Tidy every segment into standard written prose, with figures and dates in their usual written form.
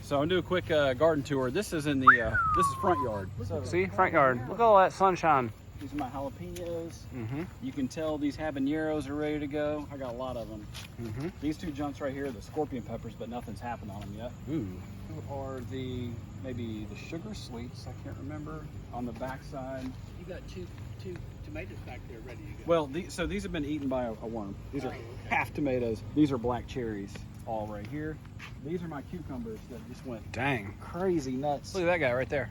So I'm gonna do a quick garden tour. This is in the this is front yard. So, See, front yard. Look at all that sunshine. these are my jalapenos. Mm-hmm. You can tell these habaneros are ready to go. I got a lot of them. Mm-hmm. These two junks right here are the scorpion peppers, but nothing's happened on them yet. Ooh. Who are maybe the sugar sweets? I can't remember. On the back side. You got two tomatoes back there ready to go. Well, so these have been eaten by a worm. These are okay. half tomatoes. These are black cherries, all right here. These are my cucumbers that just went Dang. crazy nuts. Look at that guy right there.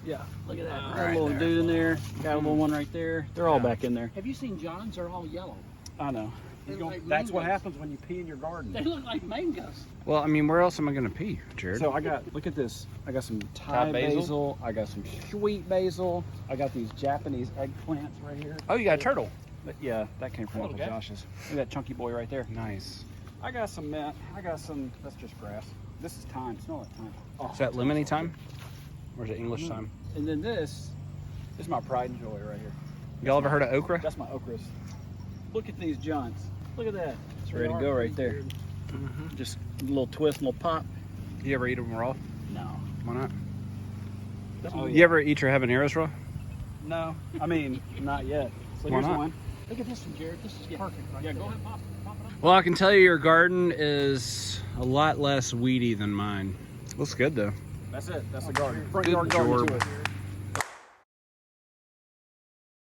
Yeah, look at that. Got right a little there. dude in there. Got a little one right there. They're all Yeah. back in there. Have you seen John's? They're all yellow. I know. They look like That's what mangoes. happens when you pee in your garden. They look like mangoes. Well, I mean, where else am I gonna pee, Jared? So look at this. I got some Thai Thai basil. basil. I got some sweet basil. I got these Japanese eggplants right here. Oh, you got a turtle. But yeah, that came from Little Uncle guy. Josh's. Look at that chunky boy right there. Nice. I got some mint. I got some, that's just grass. This is thyme. Smell like thyme. Oh, Is that lemony time? Or is it English time? And then this is my pride and joy right here. Y'all ever heard of okra? That's my okras. Look at these junks. Look at that. It's They ready to are go right pretty there. good. Mm-hmm. Just a little twist, a little pop. You ever eat them raw? No. Why not? Oh, You ever eat your habaneros raw? No. I mean, not yet. So Why here's not? one. Look at this one, Jared. This is perfect right Yeah, there. go ahead, pop it up. Well, I can tell you your garden is a lot less weedy than mine. Looks good though. That's it. That's the garden. Front Good yard garden job. to it.